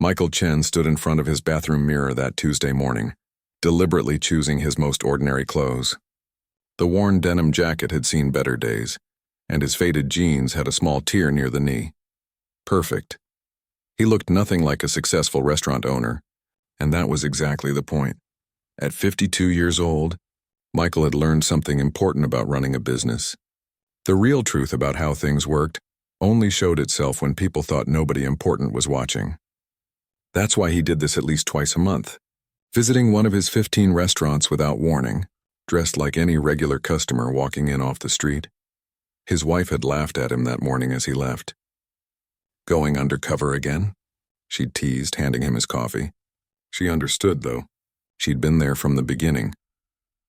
Michael Chen stood in front of his bathroom mirror that Tuesday morning, deliberately choosing his most ordinary clothes. The worn denim jacket had seen better days, and his faded jeans had a small tear near the knee. Perfect. He looked nothing like a successful restaurant owner, and that was exactly the point. At 52 years old, Michael had learned something important about running a business. The real truth about how things worked only showed itself when people thought nobody important was watching. That's why he did this at least twice a month, visiting one of his 15 restaurants without warning, dressed like any regular customer walking in off the street. His wife had laughed at him that morning as he left. "Going undercover again?" she'd teased, handing him his coffee. She understood, though. She'd been there from the beginning,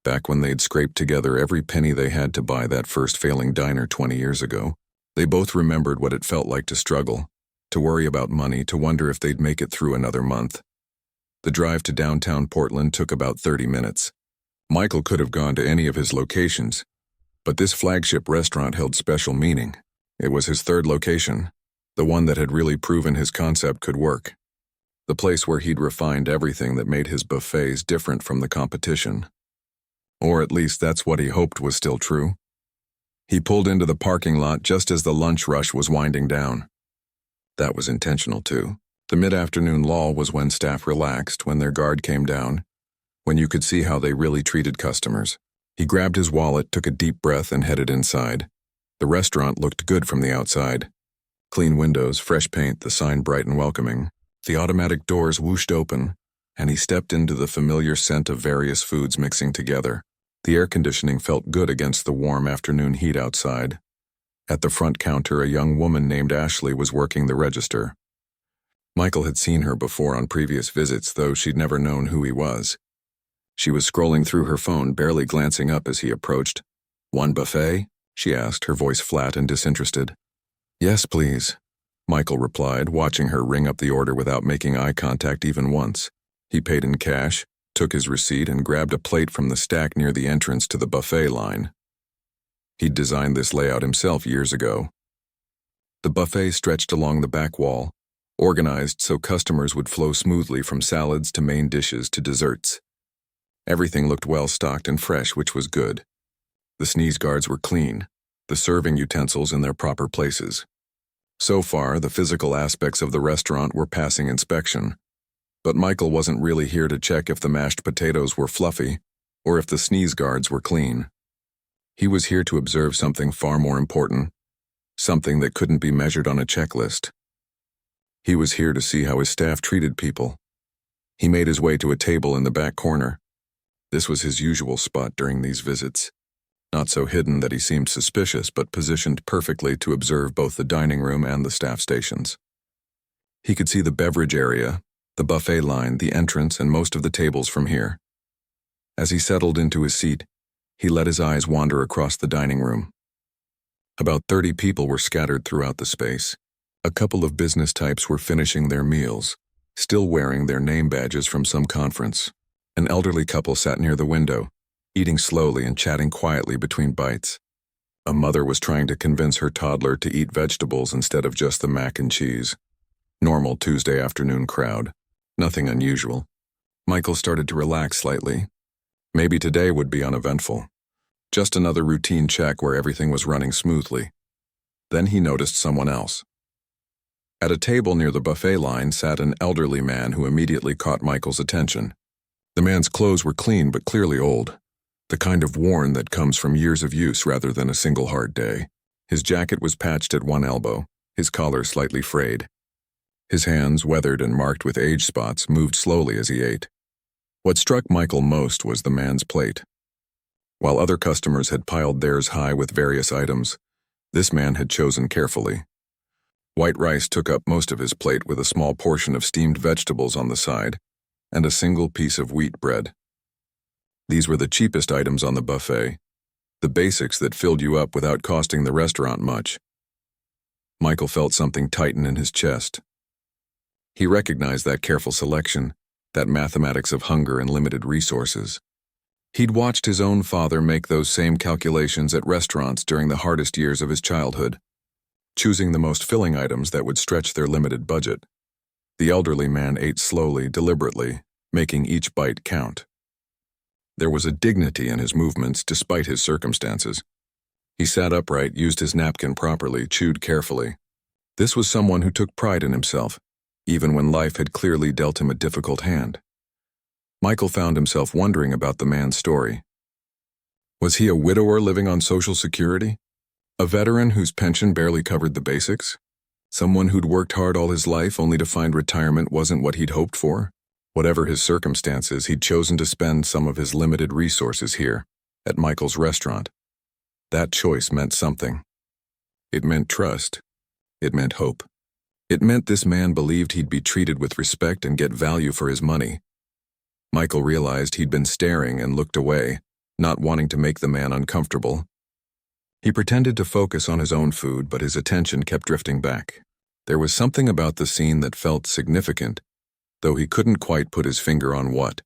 back when they'd scraped together every penny they had to buy that first failing diner 20 years ago. They both remembered what it felt like to struggle, to worry about money, to wonder if they'd make it through another month. The drive to downtown Portland took about 30 minutes. Michael could have gone to any of his locations, but this flagship restaurant held special meaning. It was his third location, the one that had really proven his concept could work. The place where he'd refined everything that made his buffets different from the competition. Or at least that's what he hoped was still true. He pulled into the parking lot just as the lunch rush was winding down. That was intentional too. The mid-afternoon lull was when staff relaxed, when their guard came down, when you could see how they really treated customers. He grabbed his wallet, took a deep breath, and headed inside. The restaurant looked good from the outside. Clean windows, fresh paint, the sign bright and welcoming. The automatic doors whooshed open, and he stepped into the familiar scent of various foods mixing together. The air conditioning felt good against the warm afternoon heat outside. At the front counter, a young woman named Ashley was working the register. Michael had seen her before on previous visits, though she'd never known who he was. She was scrolling through her phone, barely glancing up as he approached. "One buffet?" she asked, her voice flat and disinterested. "Yes, please," Michael replied, watching her ring up the order without making eye contact even once. He paid in cash, took his receipt, and grabbed a plate from the stack near the entrance to the buffet line. He'd designed this layout himself years ago. The buffet stretched along the back wall, organized so customers would flow smoothly from salads to main dishes to desserts. Everything looked well-stocked and fresh, which was good. The sneeze guards were clean, the serving utensils in their proper places. So far, the physical aspects of the restaurant were passing inspection, but Michael wasn't really here to check if the mashed potatoes were fluffy or if the sneeze guards were clean. He was here to observe something far more important, something that couldn't be measured on a checklist. He was here to see how his staff treated people. He made his way to a table in the back corner. This was his usual spot during these visits. Not so hidden that he seemed suspicious, but positioned perfectly to observe both the dining room and the staff stations. He could see the beverage area, the buffet line, the entrance, and most of the tables from here. As he settled into his seat, he let his eyes wander across the dining room. About 30 people were scattered throughout the space. A couple of business types were finishing their meals, still wearing their name badges from some conference. An elderly couple sat near the window, eating slowly and chatting quietly between bites. A mother was trying to convince her toddler to eat vegetables instead of just the mac and cheese. Normal Tuesday afternoon crowd. Nothing unusual. Michael started to relax slightly. Maybe today would be uneventful. Just another routine check where everything was running smoothly. Then he noticed someone else. At a table near the buffet line sat an elderly man who immediately caught Michael's attention. The man's clothes were clean but clearly old, the kind of worn that comes from years of use rather than a single hard day. His jacket was patched at one elbow, his collar slightly frayed. His hands, weathered and marked with age spots, moved slowly as he ate. What struck Michael most was the man's plate. While other customers had piled theirs high with various items, this man had chosen carefully. White rice took up most of his plate with a small portion of steamed vegetables on the side, and a single piece of wheat bread. These were the cheapest items on the buffet, the basics that filled you up without costing the restaurant much. Michael felt something tighten in his chest. He recognized that careful selection, that mathematics of hunger and limited resources. He'd watched his own father make those same calculations at restaurants during the hardest years of his childhood, choosing the most filling items that would stretch their limited budget. The elderly man ate slowly, deliberately, making each bite count. There was a dignity in his movements despite his circumstances. He sat upright, used his napkin properly, chewed carefully. This was someone who took pride in himself, even when life had clearly dealt him a difficult hand. Michael found himself wondering about the man's story. Was he a widower living on Social Security? A veteran whose pension barely covered the basics? Someone who'd worked hard all his life only to find retirement wasn't what he'd hoped for? Whatever his circumstances, he'd chosen to spend some of his limited resources here, at Michael's restaurant. That choice meant something. It meant trust. It meant hope. It meant this man believed he'd be treated with respect and get value for his money. Michael realized he'd been staring and looked away, not wanting to make the man uncomfortable. He pretended to focus on his own food, but his attention kept drifting back. There was something about the scene that felt significant, though he couldn't quite put his finger on what.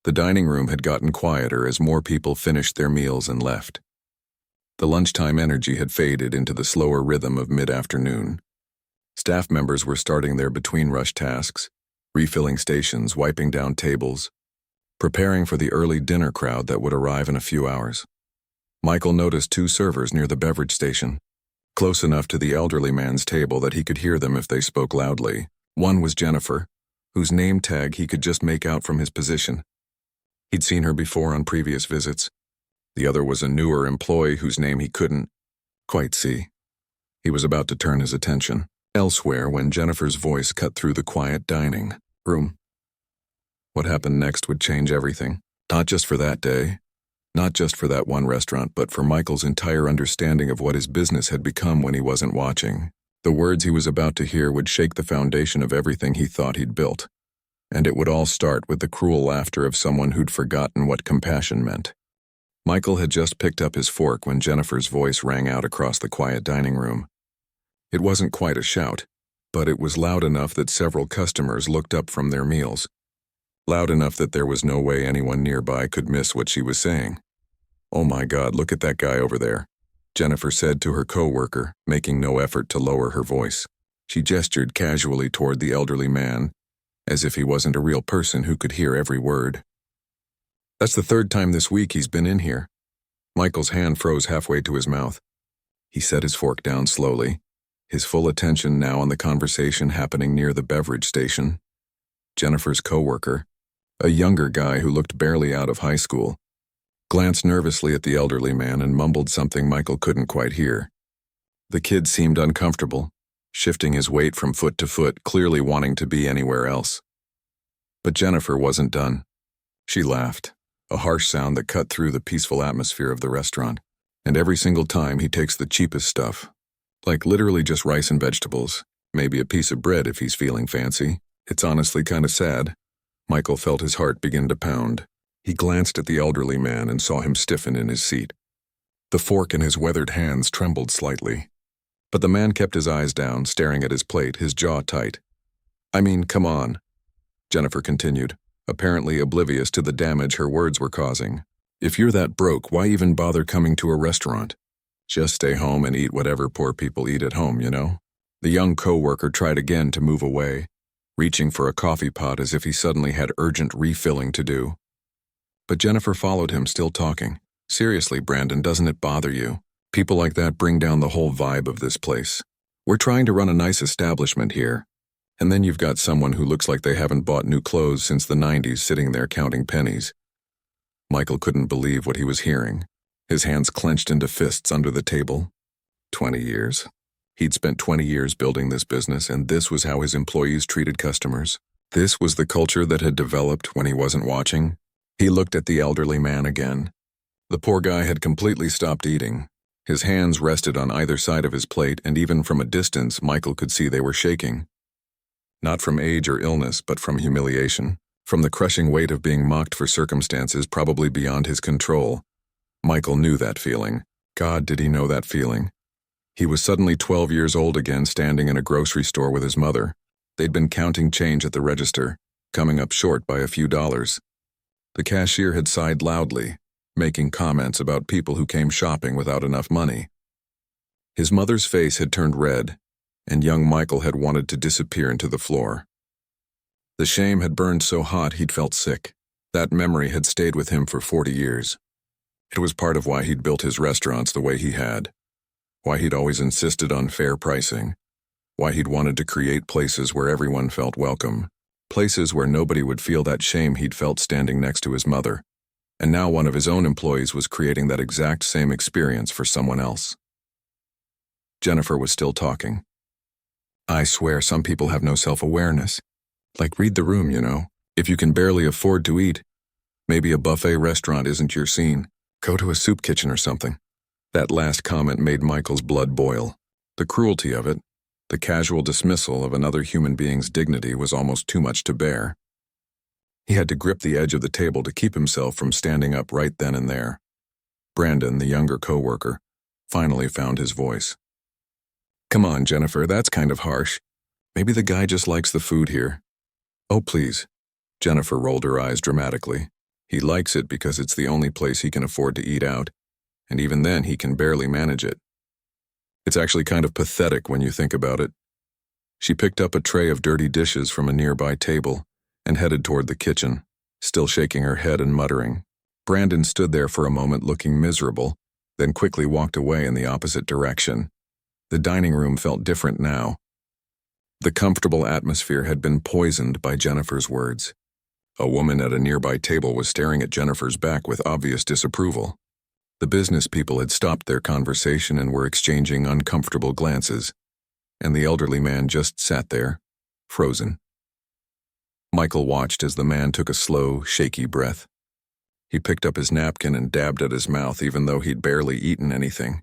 The dining room had gotten quieter as more people finished their meals and left. The lunchtime energy had faded into the slower rhythm of mid-afternoon. Staff members were starting their between-rush tasks, refilling stations, wiping down tables, preparing for the early dinner crowd that would arrive in a few hours. Michael noticed two servers near the beverage station, close enough to the elderly man's table that he could hear them if they spoke loudly. One was Jennifer, whose name tag he could just make out from his position. He'd seen her before on previous visits. The other was a newer employee whose name he couldn't quite see. He was about to turn his attention elsewhere when Jennifer's voice cut through the quiet dining room. What happened next would change everything, not just for that day, not just for that one restaurant, but for Michael's entire understanding of what his business had become when he wasn't watching. The words he was about to hear would shake the foundation of everything he thought he'd built. And it would all start with the cruel laughter of someone who'd forgotten what compassion meant. Michael had just picked up his fork when Jennifer's voice rang out across the quiet dining room. It wasn't quite a shout, but it was loud enough that several customers looked up from their meals. Loud enough that there was no way anyone nearby could miss what she was saying. "Oh my God, look at that guy over there," Jennifer said to her co-worker, making no effort to lower her voice. She gestured casually toward the elderly man, as if he wasn't a real person who could hear every word. "That's the third time this week he's been in here." Michael's hand froze halfway to his mouth. He set his fork down slowly, his full attention now on the conversation happening near the beverage station. Jennifer's co-worker, a younger guy who looked barely out of high school, glanced nervously at the elderly man and mumbled something Michael couldn't quite hear. The kid seemed uncomfortable, shifting his weight from foot to foot, clearly wanting to be anywhere else. But Jennifer wasn't done. She laughed, a harsh sound that cut through the peaceful atmosphere of the restaurant. "And every single time he takes the cheapest stuff, like literally just rice and vegetables, maybe a piece of bread if he's feeling fancy. It's honestly kind of sad." Michael felt his heart begin to pound. He glanced at the elderly man and saw him stiffen in his seat. The fork in his weathered hands trembled slightly. But the man kept his eyes down, staring at his plate, his jaw tight. "I mean, come on," Jennifer continued, apparently oblivious to the damage her words were causing. "If you're that broke, why even bother coming to a restaurant? Just stay home and eat whatever poor people eat at home, you know?" The young co-worker tried again to move away, reaching for a coffee pot as if he suddenly had urgent refilling to do. But Jennifer followed him, still talking. "Seriously, Brandon, doesn't it bother you? People like that bring down the whole vibe of this place. We're trying to run a nice establishment here. And then you've got someone who looks like they haven't bought new clothes since the 90s sitting there counting pennies." Michael couldn't believe what he was hearing. His hands clenched into fists under the table. 20 years. He'd spent 20 years building this business, and this was how his employees treated customers. This was the culture that had developed when he wasn't watching. He looked at the elderly man again. The poor guy had completely stopped eating. His hands rested on either side of his plate, and even from a distance, Michael could see they were shaking. Not from age or illness, but from humiliation, from the crushing weight of being mocked for circumstances probably beyond his control. Michael knew that feeling. God, did he know that feeling. He was suddenly 12 years old again, standing in a grocery store with his mother. They'd been counting change at the register, coming up short by a few dollars. The cashier had sighed loudly, making comments about people who came shopping without enough money. His mother's face had turned red, and young Michael had wanted to disappear into the floor. The shame had burned so hot he'd felt sick. That memory had stayed with him for 40 years. It was part of why he'd built his restaurants the way he had, why he'd always insisted on fair pricing, why he'd wanted to create places where everyone felt welcome, places where nobody would feel that shame he'd felt standing next to his mother. And now one of his own employees was creating that exact same experience for someone else. Jennifer was still talking. I swear some people have no self-awareness. Like read the room, you know. If you can barely afford to eat, maybe a buffet restaurant isn't your scene. Go to a soup kitchen or something. That last comment made Michael's blood boil. The cruelty of it, the casual dismissal of another human being's dignity was almost too much to bear. He had to grip the edge of the table to keep himself from standing up right then and there. Brandon, the younger co-worker, finally found his voice. Come on, Jennifer, that's kind of harsh. Maybe the guy just likes the food here. Oh, please. Jennifer rolled her eyes dramatically. He likes it because it's the only place he can afford to eat out, and even then he can barely manage it. It's actually kind of pathetic when you think about it. She picked up a tray of dirty dishes from a nearby table and headed toward the kitchen, still shaking her head and muttering. Brandon stood there for a moment looking miserable, then quickly walked away in the opposite direction. The dining room felt different now. The comfortable atmosphere had been poisoned by Jennifer's words. A woman at a nearby table was staring at Jennifer's back with obvious disapproval. The business people had stopped their conversation and were exchanging uncomfortable glances, and the elderly man just sat there, frozen. Michael watched as the man took a slow, shaky breath. He picked up his napkin and dabbed at his mouth even though he'd barely eaten anything.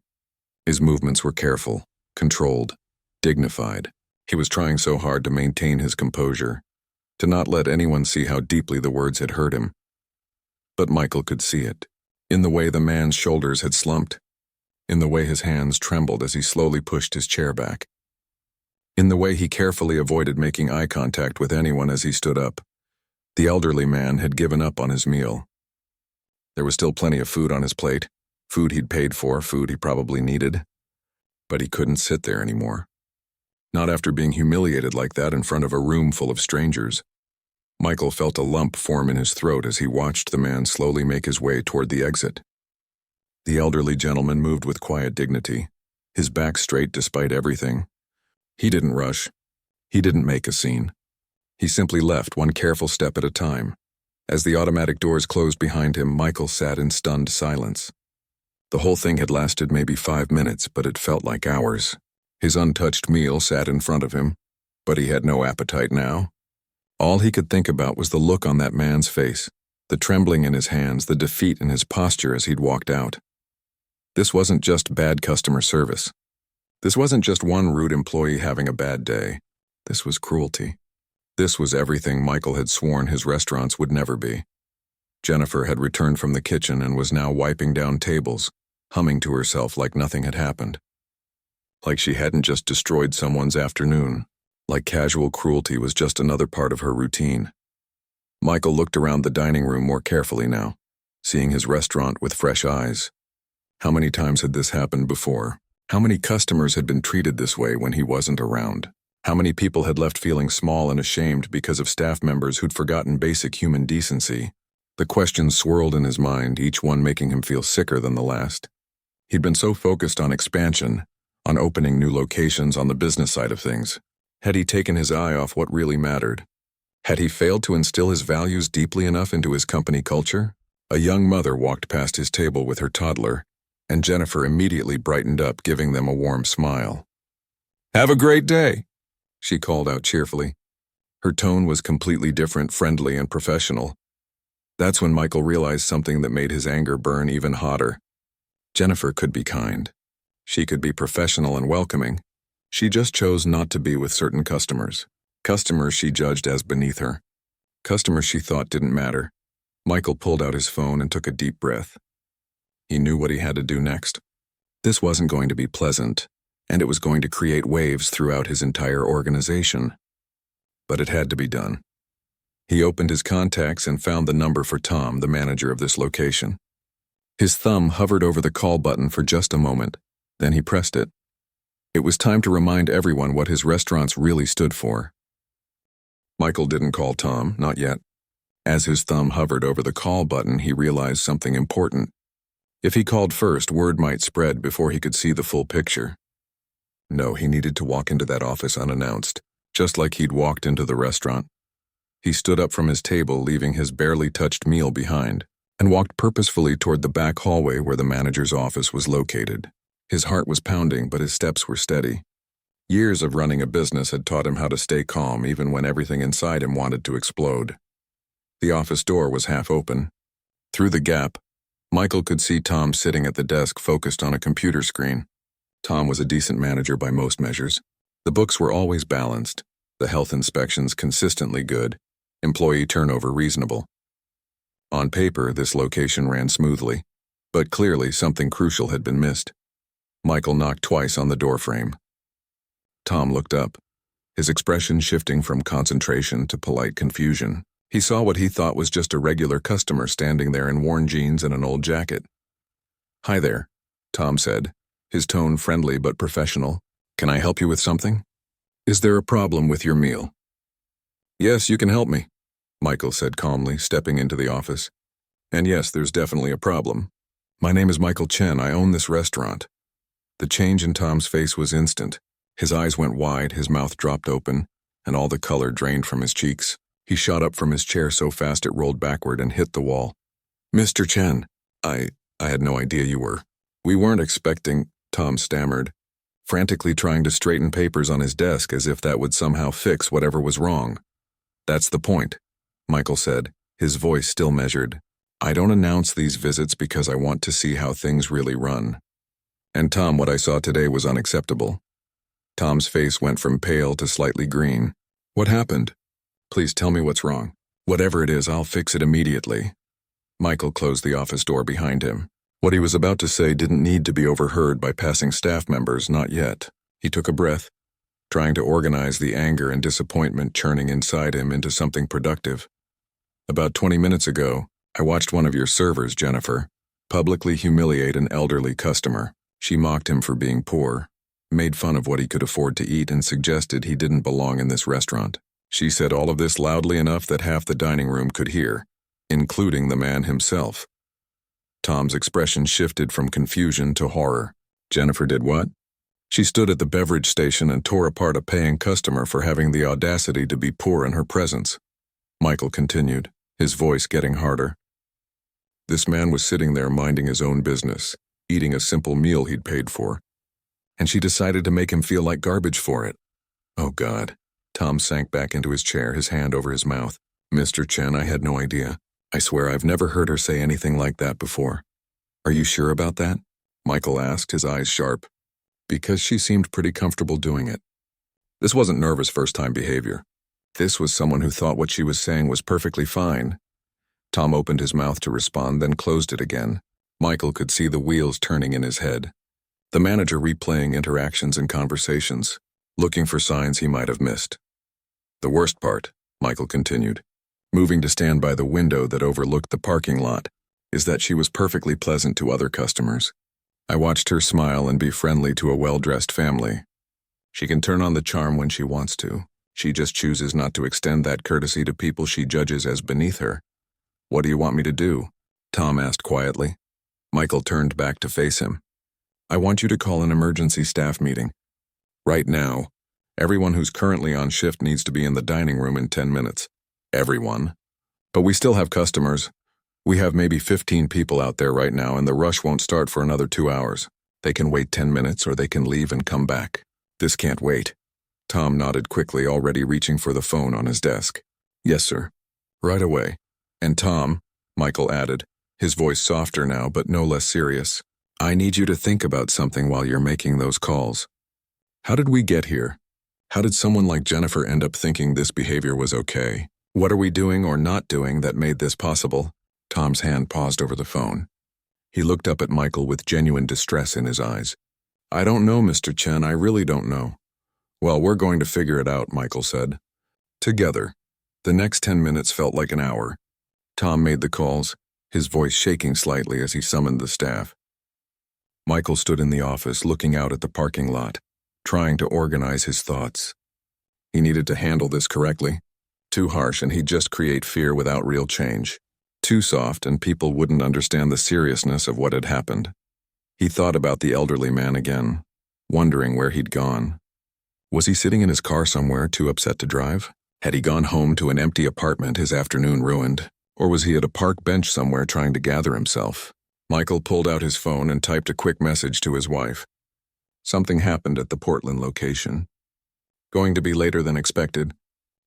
His movements were careful, controlled, dignified. He was trying so hard to maintain his composure, to not let anyone see how deeply the words had hurt him. But Michael could see it, in the way the man's shoulders had slumped, in the way his hands trembled as he slowly pushed his chair back, in the way he carefully avoided making eye contact with anyone as he stood up. The elderly man had given up on his meal. There was still plenty of food on his plate, food he'd paid for, food he probably needed. But he couldn't sit there anymore. Not after being humiliated like that in front of a room full of strangers. Michael felt a lump form in his throat as he watched the man slowly make his way toward the exit. The elderly gentleman moved with quiet dignity, his back straight despite everything. He didn't rush. He didn't make a scene. He simply left one careful step at a time. As the automatic doors closed behind him, Michael sat in stunned silence. The whole thing had lasted maybe 5 minutes, but it felt like hours. His untouched meal sat in front of him, but he had no appetite now. All he could think about was the look on that man's face, the trembling in his hands, the defeat in his posture as he'd walked out. This wasn't just bad customer service. This wasn't just one rude employee having a bad day. This was cruelty. This was everything Michael had sworn his restaurants would never be. Jennifer had returned from the kitchen and was now wiping down tables, humming to herself like nothing had happened. Like she hadn't just destroyed someone's afternoon, like casual cruelty was just another part of her routine. Michael looked around the dining room more carefully now, seeing his restaurant with fresh eyes. How many times had this happened before? How many customers had been treated this way when he wasn't around? How many people had left feeling small and ashamed because of staff members who'd forgotten basic human decency? The questions swirled in his mind, each one making him feel sicker than the last. He'd been so focused on expansion, on opening new locations on the business side of things. Had he taken his eye off what really mattered? Had he failed to instill his values deeply enough into his company culture? A young mother walked past his table with her toddler, and Jennifer immediately brightened up, giving them a warm smile. "Have a great day," she called out cheerfully. Her tone was completely different, friendly and professional. That's when Michael realized something that made his anger burn even hotter. Jennifer could be kind. She could be professional and welcoming. She just chose not to be with certain customers. Customers she judged as beneath her. Customers she thought didn't matter. Michael pulled out his phone and took a deep breath. He knew what he had to do next. This wasn't going to be pleasant, and it was going to create waves throughout his entire organization. But it had to be done. He opened his contacts and found the number for Tom, the manager of this location. His thumb hovered over the call button for just a moment. Then he pressed it. It was time to remind everyone what his restaurants really stood for. Michael didn't call Tom, not yet. As his thumb hovered over the call button, he realized something important. If he called first, word might spread before he could see the full picture. No, he needed to walk into that office unannounced, just like he'd walked into the restaurant. He stood up from his table, leaving his barely touched meal behind, and walked purposefully toward the back hallway where the manager's office was located. His heart was pounding, but his steps were steady. Years of running a business had taught him how to stay calm even when everything inside him wanted to explode. The office door was half open. Through the gap, Michael could see Tom sitting at the desk focused on a computer screen. Tom was a decent manager by most measures. The books were always balanced, the health inspections consistently good, employee turnover reasonable. On paper, this location ran smoothly, but clearly something crucial had been missed. Michael knocked twice on the doorframe. Tom looked up, his expression shifting from concentration to polite confusion. He saw what he thought was just a regular customer standing there in worn jeans and an old jacket. "Hi there," Tom said, his tone friendly but professional. "Can I help you with something? Is there a problem with your meal?" "Yes, you can help me," Michael said calmly, stepping into the office. "And yes, there's definitely a problem. My name is Michael Chen. I own this restaurant." The change in Tom's face was instant. His eyes went wide, his mouth dropped open, and all the color drained from his cheeks. He shot up from his chair so fast it rolled backward and hit the wall. "Mr. Chen, I had no idea you were. We weren't expecting," Tom stammered, frantically trying to straighten papers on his desk as if that would somehow fix whatever was wrong. "That's the point," Michael said, his voice still measured. "I don't announce these visits because I want to see how things really run. And Tom, what I saw today was unacceptable." Tom's face went from pale to slightly green. "What happened? Please tell me what's wrong. Whatever it is, I'll fix it immediately." Michael closed the office door behind him. What he was about to say didn't need to be overheard by passing staff members, not yet. He took a breath, trying to organize the anger and disappointment churning inside him into something productive. "About 20 minutes ago, I watched one of your servers, Jennifer, publicly humiliate an elderly customer. She mocked him for being poor, made fun of what he could afford to eat, and suggested he didn't belong in this restaurant. She said all of this loudly enough that half the dining room could hear, including the man himself." Tom's expression shifted from confusion to horror. "Jennifer did what?" "She stood at the beverage station and tore apart a paying customer for having the audacity to be poor in her presence," Michael continued, his voice getting harder. "This man was sitting there minding his own business, eating a simple meal he'd paid for, and she decided to make him feel like garbage for it. Oh God." Tom sank back into his chair, his hand over his mouth. "Mr. Chen, I had no idea. I swear I've never heard her say anything like that before." "Are you sure about that?" Michael asked, his eyes sharp. "Because she seemed pretty comfortable doing it. This wasn't nervous first-time behavior. This was someone who thought what she was saying was perfectly fine." Tom opened his mouth to respond, then closed it again. Michael could see the wheels turning in his head. The manager replaying interactions and conversations, looking for signs he might have missed. "The worst part," Michael continued, moving to stand by the window that overlooked the parking lot, "is that she was perfectly pleasant to other customers. I watched her smile and be friendly to a well-dressed family. She can turn on the charm when she wants to. She just chooses not to extend that courtesy to people she judges as beneath her." "What do you want me to do?" Tom asked quietly. Michael turned back to face him. "I want you to call an emergency staff meeting. Right now. Everyone who's currently on shift needs to be in the dining room in 10 minutes. Everyone. But we still have customers. We have maybe 15 people out there right now, and the rush won't start for another 2 hours. They can wait 10 minutes or they can leave and come back." "This can't wait." Tom nodded quickly, already reaching for the phone on his desk. "Yes, sir. Right away. And Tom," Michael added, his voice softer now but no less serious, "I need you to think about something while you're making those calls. How did we get here? How did someone like Jennifer end up thinking this behavior was okay? What are we doing or not doing that made this possible?" Tom's hand paused over the phone. He looked up at Michael with genuine distress in his eyes. "I don't know, Mr. Chen, I really don't know." "Well, we're going to figure it out," Michael said. Together. The next 10 minutes felt like an hour. Tom made the calls, his voice shaking slightly as he summoned the staff. Michael stood in the office looking out at the parking lot, trying to organize his thoughts. He needed to handle this correctly. Too harsh and he'd just create fear without real change. Too soft and people wouldn't understand the seriousness of what had happened. He thought about the elderly man again, wondering where he'd gone. Was he sitting in his car somewhere, too upset to drive? Had he gone home to an empty apartment, his afternoon ruined? Or was he at a park bench somewhere trying to gather himself? Michael pulled out his phone and typed a quick message to his wife. Something happened at the Portland location. Going to be later than expected.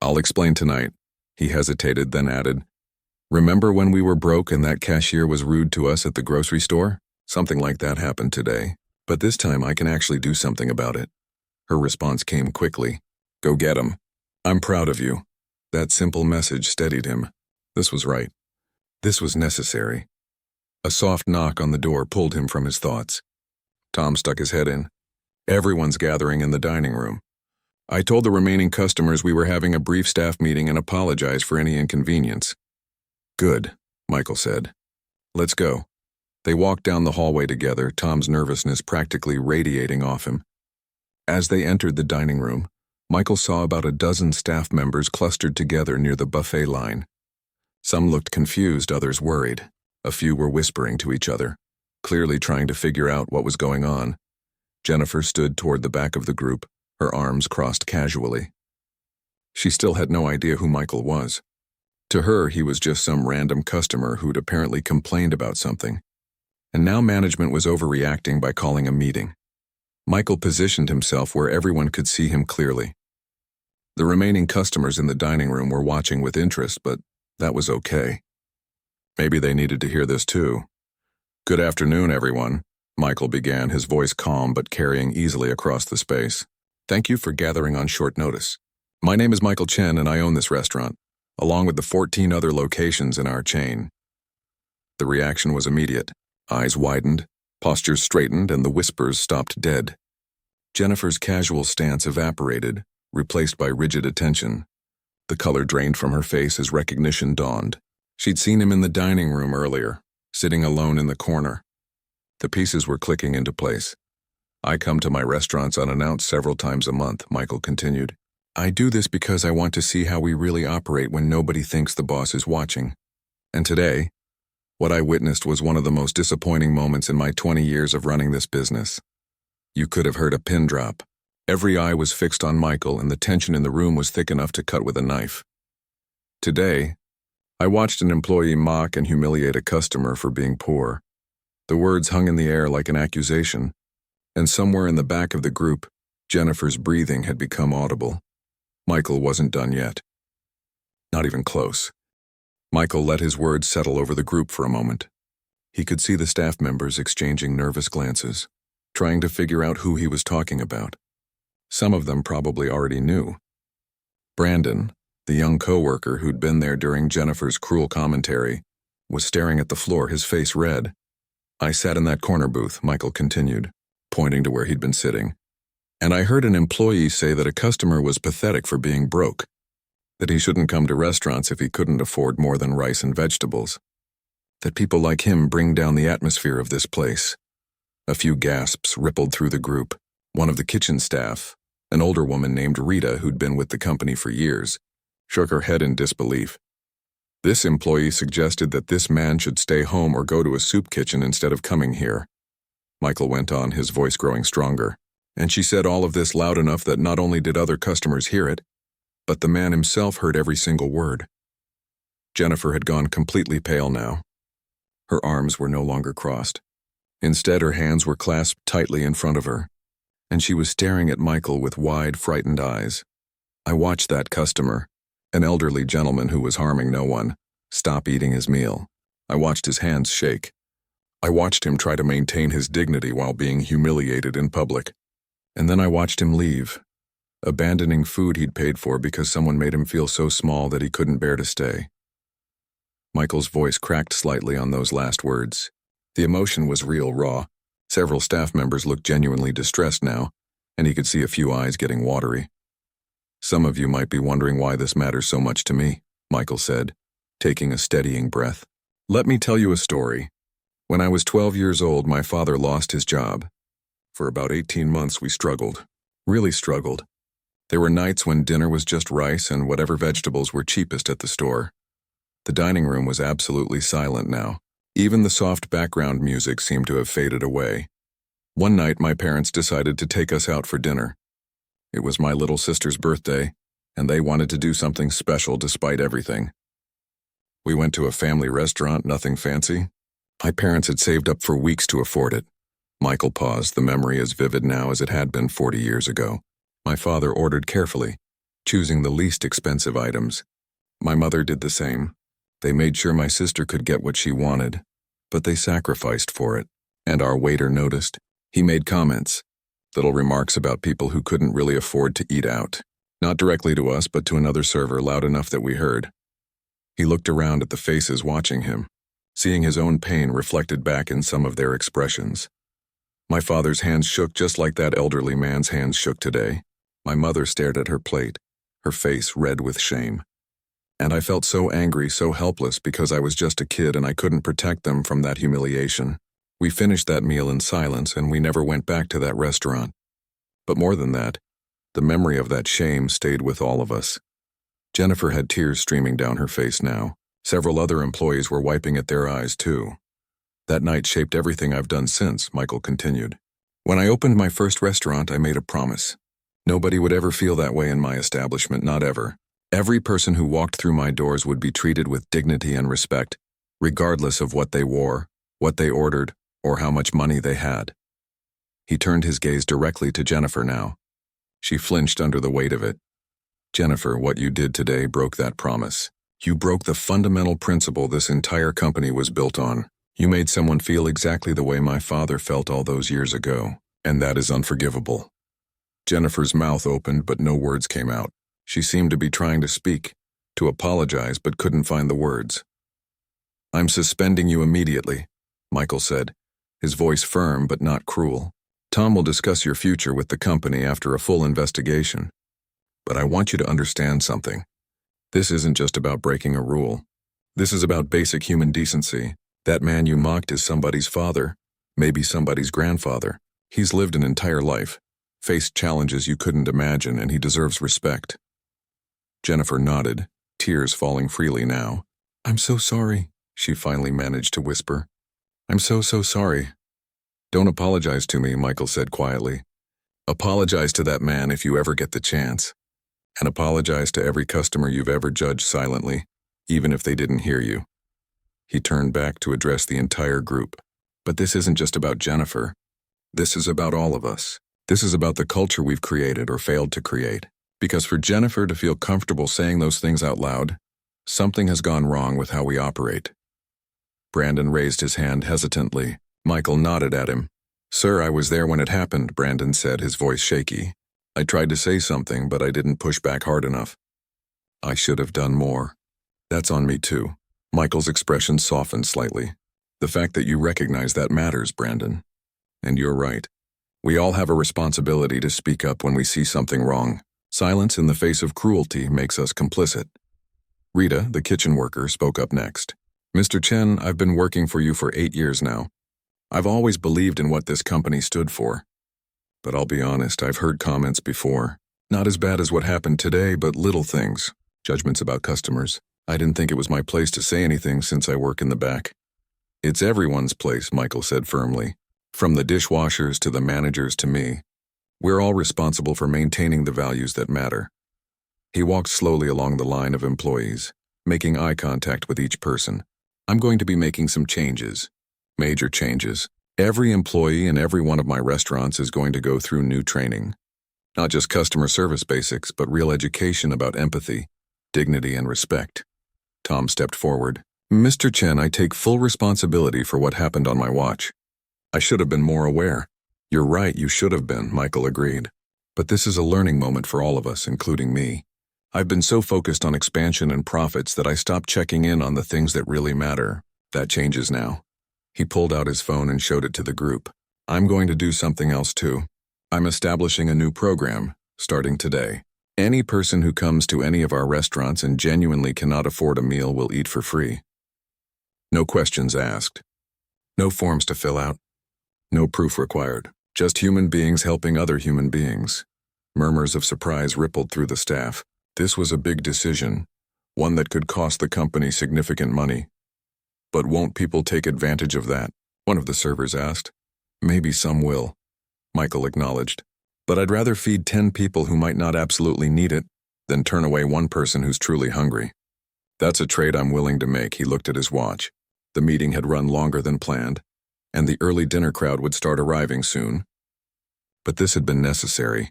I'll explain tonight. He hesitated, then added, remember when we were broke and that cashier was rude to us at the grocery store? Something like that happened today. But this time I can actually do something about it. Her response came quickly. Go get him. I'm proud of you. That simple message steadied him. This was right. This was necessary. A soft knock on the door pulled him from his thoughts. Tom stuck his head in. Everyone's gathering in the dining room. I told the remaining customers we were having a brief staff meeting and apologized for any inconvenience. Good, Michael said. Let's go. They walked down the hallway together, Tom's nervousness practically radiating off him. As they entered the dining room, Michael saw about a dozen staff members clustered together near the buffet line. Some looked confused, others worried. A few were whispering to each other, clearly trying to figure out what was going on. Jennifer stood toward the back of the group, her arms crossed casually. She still had no idea who Michael was. To her, he was just some random customer who'd apparently complained about something. And now management was overreacting by calling a meeting. Michael positioned himself where everyone could see him clearly. The remaining customers in the dining room were watching with interest, but that was okay. Maybe they needed to hear this too. Good afternoon, everyone, Michael began, his voice calm but carrying easily across the space. Thank you for gathering on short notice. My name is Michael Chen and I own this restaurant, along with the 14 other locations in our chain. The reaction was immediate. Eyes widened, postures straightened, and the whispers stopped dead. Jennifer's casual stance evaporated, replaced by rigid attention. The color drained from her face as recognition dawned. She'd seen him in the dining room earlier, sitting alone in the corner. The pieces were clicking into place. I come to my restaurants unannounced several times a month, Michael continued. I do this because I want to see how we really operate when nobody thinks the boss is watching. And today, what I witnessed was one of the most disappointing moments in my 20 years of running this business. You could have heard a pin drop. Every eye was fixed on Michael and the tension in the room was thick enough to cut with a knife. Today, I watched an employee mock and humiliate a customer for being poor. The words hung in the air like an accusation, and somewhere in the back of the group, Jennifer's breathing had become audible. Michael wasn't done yet. Not even close. Michael let his words settle over the group for a moment. He could see the staff members exchanging nervous glances, trying to figure out who he was talking about. Some of them probably already knew. Brandon, the young coworker who'd been there during Jennifer's cruel commentary, was staring at the floor, his face red. I sat in that corner booth, Michael continued, pointing to where he'd been sitting. And I heard an employee say that a customer was pathetic for being broke, that he shouldn't come to restaurants if he couldn't afford more than rice and vegetables, that people like him bring down the atmosphere of this place. A few gasps rippled through the group. One of the kitchen staff, an older woman named Rita who'd been with the company for years, shook her head in disbelief. This employee suggested that this man should stay home or go to a soup kitchen instead of coming here. Michael went on, his voice growing stronger. And she said all of this loud enough that not only did other customers hear it, but the man himself heard every single word. Jennifer had gone completely pale now. Her arms were no longer crossed. Instead, her hands were clasped tightly in front of her, and she was staring at Michael with wide, frightened eyes. I watched that customer, an elderly gentleman who was harming no one, stop eating his meal. I watched his hands shake. I watched him try to maintain his dignity while being humiliated in public. And then I watched him leave, abandoning food he'd paid for because someone made him feel so small that he couldn't bear to stay. Michael's voice cracked slightly on those last words. The emotion was real, raw. Several staff members looked genuinely distressed now, and he could see a few eyes getting watery. Some of you might be wondering why this matters so much to me, Michael said, taking a steadying breath. Let me tell you a story. When I was 12 years old, my father lost his job. For about 18 months we struggled, really struggled. There were nights when dinner was just rice and whatever vegetables were cheapest at the store. The dining room was absolutely silent now. Even the soft background music seemed to have faded away. One night, my parents decided to take us out for dinner. It was my little sister's birthday, and they wanted to do something special despite everything. We went to a family restaurant, nothing fancy. My parents had saved up for weeks to afford it. Michael paused, the memory as vivid now as it had been 40 years ago. My father ordered carefully, choosing the least expensive items. My mother did the same. They made sure my sister could get what she wanted, but they sacrificed for it. And our waiter noticed. He made comments, little remarks about people who couldn't really afford to eat out. Not directly to us, but to another server, loud enough that we heard. He looked around at the faces watching him, seeing his own pain reflected back in some of their expressions. My father's hands shook just like that elderly man's hands shook today. My mother stared at her plate, her face red with shame. And I felt so angry, so helpless because I was just a kid and I couldn't protect them from that humiliation. We finished that meal in silence and we never went back to that restaurant. But more than that, the memory of that shame stayed with all of us. Jennifer had tears streaming down her face now. Several other employees were wiping at their eyes too. That night shaped everything I've done since, Michael continued. When I opened my first restaurant, I made a promise. Nobody would ever feel that way in my establishment, not ever. Every person who walked through my doors would be treated with dignity and respect, regardless of what they wore, what they ordered, or how much money they had. He turned his gaze directly to Jennifer now. She flinched under the weight of it. Jennifer, what you did today broke that promise. You broke the fundamental principle this entire company was built on. You made someone feel exactly the way my father felt all those years ago, and that is unforgivable. Jennifer's mouth opened, but no words came out. She seemed to be trying to speak, to apologize, but couldn't find the words. I'm suspending you immediately, Michael said, his voice firm but not cruel. Tom will discuss your future with the company after a full investigation. But I want you to understand something. This isn't just about breaking a rule. This is about basic human decency. That man you mocked is somebody's father, maybe somebody's grandfather. He's lived an entire life, faced challenges you couldn't imagine, and he deserves respect. Jennifer nodded, tears falling freely now. I'm so sorry, she finally managed to whisper. I'm so sorry. Don't apologize to me, Michael said quietly. Apologize to that man if you ever get the chance. And apologize to every customer you've ever judged silently, even if they didn't hear you. He turned back to address the entire group. But this isn't just about Jennifer. This is about all of us. This is about the culture we've created or failed to create. Because for Jennifer to feel comfortable saying those things out loud, something has gone wrong with how we operate. Brandon raised his hand hesitantly. Michael nodded at him. Sir, I was there when it happened, Brandon said, his voice shaky. I tried to say something, but I didn't push back hard enough. I should have done more. That's on me too. Michael's expression softened slightly. The fact that you recognize that matters, Brandon. And you're right. We all have a responsibility to speak up when we see something wrong. Silence in the face of cruelty makes us complicit. Rita, the kitchen worker, spoke up next. Mr. Chen, I've been working for you for 8 years now. I've always believed in what this company stood for. But I'll be honest, I've heard comments before. Not as bad as what happened today, but little things. Judgments about customers. I didn't think it was my place to say anything since I work in the back. It's everyone's place, Michael said firmly. From the dishwashers to the managers to me. We're all responsible for maintaining the values that matter. He walked slowly along the line of employees, making eye contact with each person. I'm going to be making some changes. Major changes. Every employee in every one of my restaurants is going to go through new training. Not just customer service basics, but real education about empathy, dignity, and respect. Tom stepped forward. Mr. Chen, I take full responsibility for what happened on my watch. I should have been more aware. You're right, you should have been, Michael agreed. But this is a learning moment for all of us, including me. I've been so focused on expansion and profits that I stopped checking in on the things that really matter. That changes now. He pulled out his phone and showed it to the group. I'm going to do something else too. I'm establishing a new program, starting today. Any person who comes to any of our restaurants and genuinely cannot afford a meal will eat for free. No questions asked. No forms to fill out. No proof required. Just human beings helping other human beings. Murmurs of surprise rippled through the staff. This was a big decision, one that could cost the company significant money. But won't people take advantage of that? One of the servers asked. Maybe some will, Michael acknowledged. But I'd rather feed 10 people who might not absolutely need it than turn away one person who's truly hungry. That's a trade I'm willing to make. He looked at his watch. The meeting had run longer than planned, and the early dinner crowd would start arriving soon. But this had been necessary,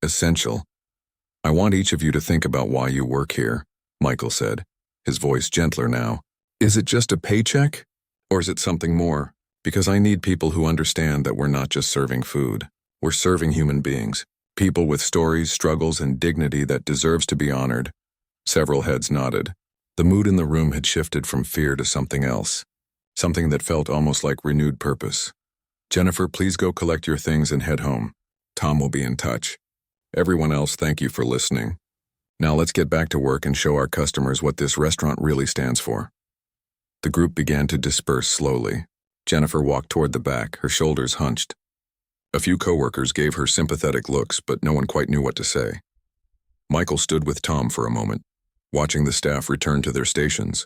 essential. I want each of you to think about why you work here, Michael said, his voice gentler now. Is it just a paycheck? Or is it something more? Because I need people who understand that we're not just serving food. We're serving human beings. People with stories, struggles, and dignity that deserves to be honored. Several heads nodded. The mood in the room had shifted from fear to something else. Something that felt almost like renewed purpose. Jennifer, please go collect your things and head home. Tom will be in touch. Everyone else, thank you for listening. Now let's get back to work and show our customers what this restaurant really stands for. The group began to disperse slowly. Jennifer walked toward the back, her shoulders hunched. A few coworkers gave her sympathetic looks, but no one quite knew what to say. Michael stood with Tom for a moment, watching the staff return to their stations.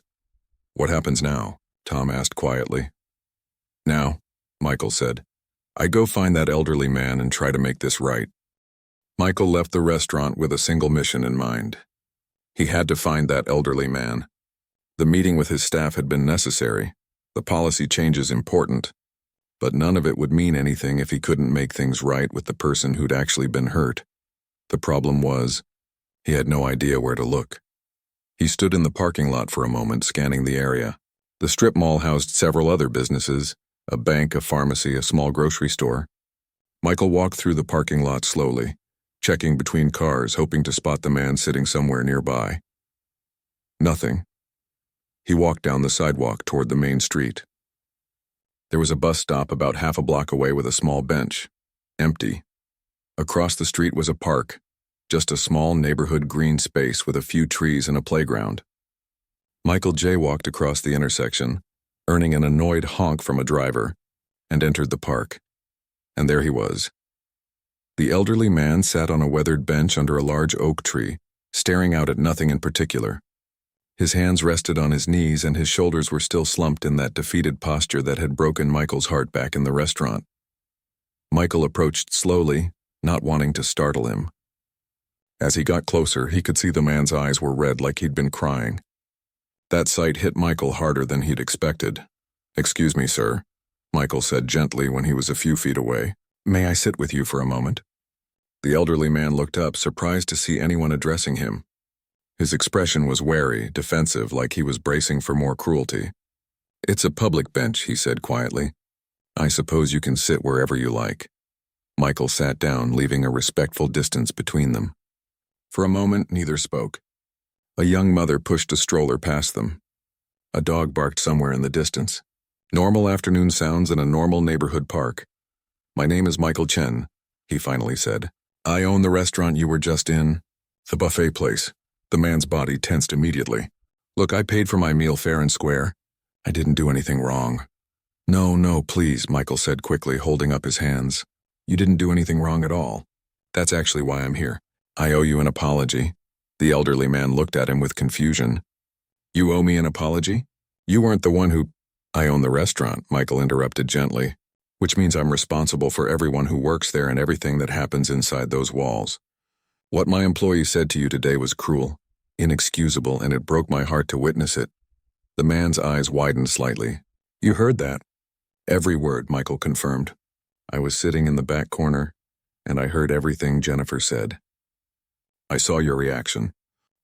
What happens now? Tom asked quietly. Now, Michael said, I go find that elderly man and try to make this right. Michael left the restaurant with a single mission in mind. He had to find that elderly man. The meeting with his staff had been necessary, the policy changes important, but none of it would mean anything if he couldn't make things right with the person who'd actually been hurt. The problem was, he had no idea where to look. He stood in the parking lot for a moment, scanning the area. The strip mall housed several other businesses, a bank, a pharmacy, a small grocery store. Michael walked through the parking lot slowly, checking between cars, hoping to spot the man sitting somewhere nearby. Nothing. He walked down the sidewalk toward the main street. There was a bus stop about half a block away with a small bench, empty. Across the street was a park, just a small neighborhood green space with a few trees and a playground. Michael jaywalked across the intersection, earning an annoyed honk from a driver, and entered the park. And there he was. The elderly man sat on a weathered bench under a large oak tree, staring out at nothing in particular. His hands rested on his knees and his shoulders were still slumped in that defeated posture that had broken Michael's heart back in the restaurant. Michael approached slowly, not wanting to startle him. As he got closer, he could see the man's eyes were red like he'd been crying. That sight hit Michael harder than he'd expected. "Excuse me, sir," Michael said gently when he was a few feet away. "May I sit with you for a moment?" The elderly man looked up, surprised to see anyone addressing him. His expression was wary, defensive, like he was bracing for more cruelty. "It's a public bench," he said quietly. "I suppose you can sit wherever you like." Michael sat down, leaving a respectful distance between them. For a moment, neither spoke. A young mother pushed a stroller past them. A dog barked somewhere in the distance. Normal afternoon sounds in a normal neighborhood park. "My name is Michael Chen," he finally said. "I own the restaurant you were just in, the buffet place." The man's body tensed immediately. "Look, I paid for my meal fair and square. I didn't do anything wrong." No, please," Michael said quickly, holding up his hands. "You didn't do anything wrong at all. That's actually why I'm here. I owe you an apology." The elderly man looked at him with confusion. "You owe me an apology? You weren't the one who—" "I own the restaurant," Michael interrupted gently, "which means I'm responsible for everyone who works there and everything that happens inside those walls. What my employee said to you today was cruel, inexcusable, and it broke my heart to witness it." The man's eyes widened slightly. "You heard that?" "Every word," Michael confirmed. "I was sitting in the back corner, and I heard everything Jennifer said. I saw your reaction.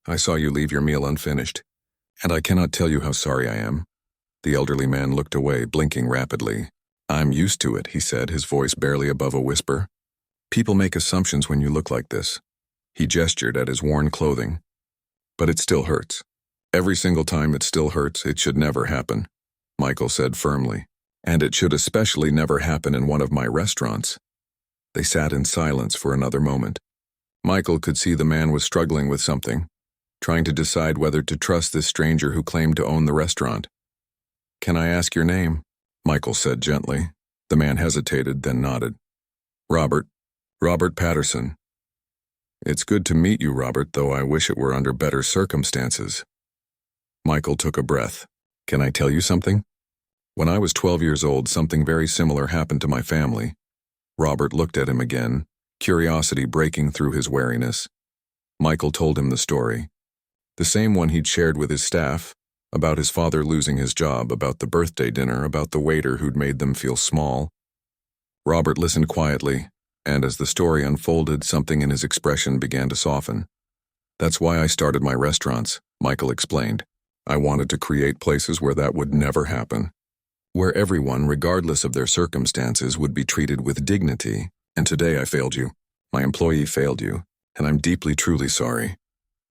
I saw you leave your meal unfinished, and I cannot tell you how sorry I am." The elderly man looked away, blinking rapidly. "I'm used to it," he said, his voice barely above a whisper. "People make assumptions when you look like this." He gestured at his worn clothing. "But it still hurts. Every single time it still hurts. It should never happen," Michael said firmly. "And it should especially never happen in one of my restaurants." They sat in silence for another moment. Michael could see the man was struggling with something, trying to decide whether to trust this stranger who claimed to own the restaurant. "Can I ask your name?" Michael said gently. The man hesitated, then nodded. Robert Patterson." It's good to meet you, Robert, though I wish it were under better circumstances. Michael took a breath. Can I tell you something? When I was 12 years old, something very similar happened to my family. Robert looked at him again, curiosity breaking through his wariness. Michael told him the story. The same one he'd shared with his staff, about his father losing his job, about the birthday dinner, about the waiter who'd made them feel small. Robert listened quietly, and as the story unfolded, something in his expression began to soften. That's why I started my restaurants, Michael explained. I wanted to create places where that would never happen, where everyone, regardless of their circumstances, would be treated with dignity. And today I failed you. My employee failed you, and I'm deeply, truly sorry.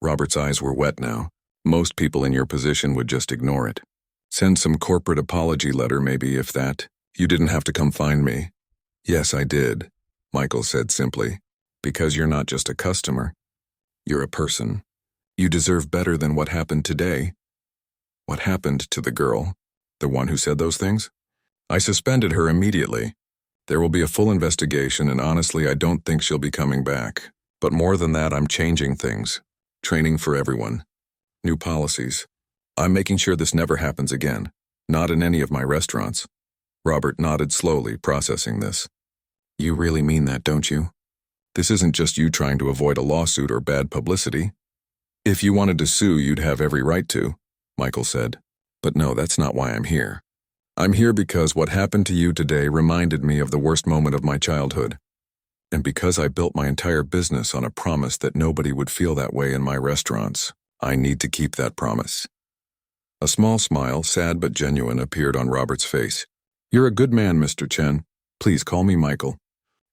Robert's eyes were wet now. Most people in your position would just ignore it. Send some corporate apology letter maybe, if that. You didn't have to come find me. Yes, I did, Michael said simply. Because you're not just a customer. You're a person. You deserve better than what happened today. What happened to the girl? The one who said those things? I suspended her immediately. There will be a full investigation, and honestly, I don't think she'll be coming back. But more than that, I'm changing things. Training for everyone. New policies. I'm making sure this never happens again. Not in any of my restaurants. Robert nodded slowly, processing this. You really mean that, don't you? This isn't just you trying to avoid a lawsuit or bad publicity. If you wanted to sue, you'd have every right to, Michael said. But no, that's not why I'm here. I'm here because what happened to you today reminded me of the worst moment of my childhood. And because I built my entire business on a promise that nobody would feel that way in my restaurants, I need to keep that promise. A small smile, sad but genuine, appeared on Robert's face. You're a good man, Mr. Chen. Please call me Michael.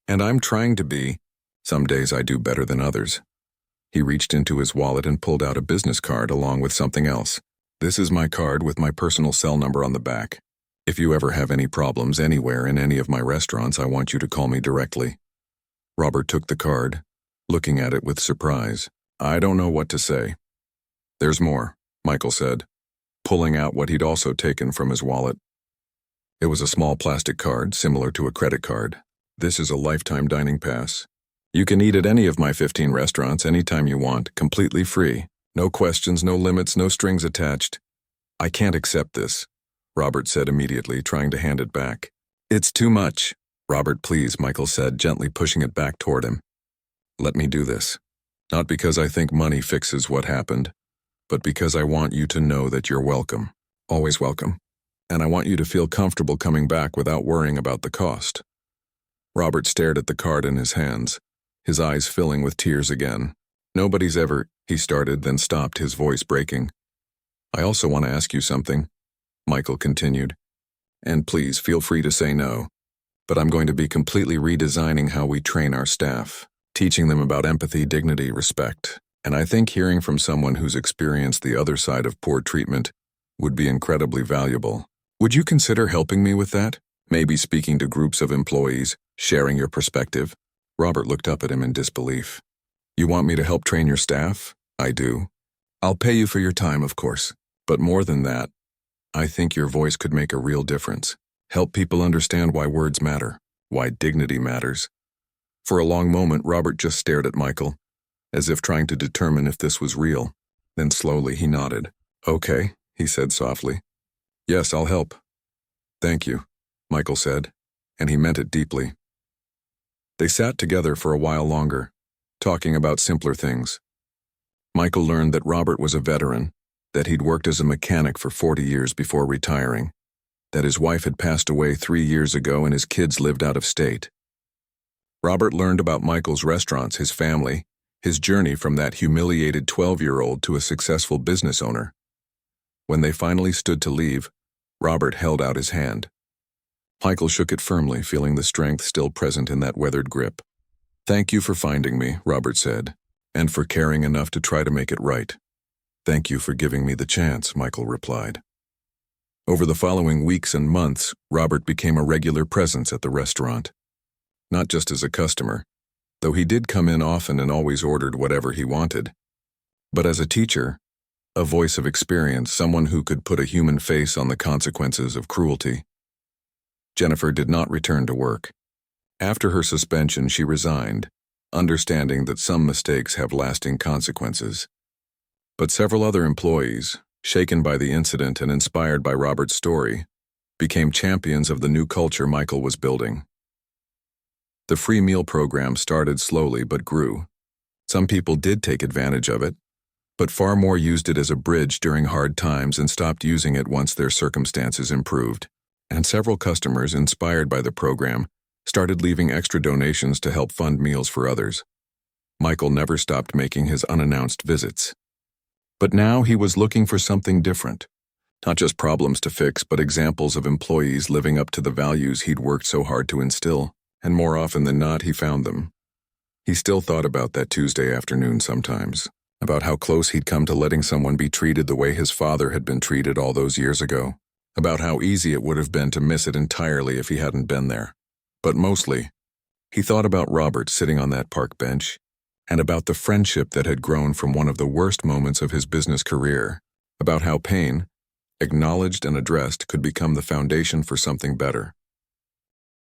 And I'm trying to be. Some days I do better than others. He reached into his wallet and pulled out a business card along with something else. This is my card with my personal cell number on the back. If you ever have any problems anywhere in any of my restaurants, I want you to call me directly. Robert took the card, looking at it with surprise. I don't know what to say. There's more, Michael said, pulling out what he'd also taken from his wallet. It was a small plastic card, similar to a credit card. This is a lifetime dining pass. You can eat at any of my 15 restaurants anytime you want, completely free. No questions, no limits, no strings attached. I can't accept this, Robert said immediately, trying to hand it back. It's too much. Robert, please, Michael said, gently pushing it back toward him. Let me do this. Not because I think money fixes what happened, but because I want you to know that you're welcome. Always welcome. And I want you to feel comfortable coming back without worrying about the cost. Robert stared at the card in his hands, his eyes filling with tears again. Nobody's ever, he started, then stopped, his voice breaking. I also want to ask you something, Michael continued. And please feel free to say no. But I'm going to be completely redesigning how we train our staff, teaching them about empathy, dignity, respect. And I think hearing from someone who's experienced the other side of poor treatment would be incredibly valuable. Would you consider helping me with that? Maybe speaking to groups of employees, sharing your perspective? Robert looked up at him in disbelief. You want me to help train your staff? I do. I'll pay you for your time, of course. But more than that, I think your voice could make a real difference. Help people understand why words matter, why dignity matters. For a long moment, Robert just stared at Michael, as if trying to determine if this was real. Then slowly he nodded. Okay, he said softly. Yes, I'll help. Thank you, Michael said, and he meant it deeply. They sat together for a while longer, talking about simpler things. Michael learned that Robert was a veteran, that he'd worked as a mechanic for 40 years before retiring, that his wife had passed away 3 years ago and his kids lived out of state. Robert learned about Michael's restaurants, his family, his journey from that humiliated 12-year-old to a successful business owner. When they finally stood to leave, Robert held out his hand. Michael shook it firmly, feeling the strength still present in that weathered grip. Thank you for finding me, Robert said, and for caring enough to try to make it right. Thank you for giving me the chance, Michael replied. Over the following weeks and months, Robert became a regular presence at the restaurant. Not just as a customer, though he did come in often and always ordered whatever he wanted, but as a teacher, a voice of experience, someone who could put a human face on the consequences of cruelty. Jennifer did not return to work. After her suspension, she resigned, understanding that some mistakes have lasting consequences. But several other employees, shaken by the incident and inspired by Robert's story, became champions of the new culture Michael was building. The free meal program started slowly but grew. Some people did take advantage of it, but far more used it as a bridge during hard times and stopped using it once their circumstances improved. And several customers, inspired by the program, started leaving extra donations to help fund meals for others. Michael never stopped making his unannounced visits. But now he was looking for something different. Not just problems to fix, but examples of employees living up to the values he'd worked so hard to instill, and more often than not, he found them. He still thought about that Tuesday afternoon sometimes, about how close he'd come to letting someone be treated the way his father had been treated all those years ago, about how easy it would have been to miss it entirely if he hadn't been there. But mostly, he thought about Robert sitting on that park bench, and about the friendship that had grown from one of the worst moments of his business career, about how pain, acknowledged and addressed, could become the foundation for something better.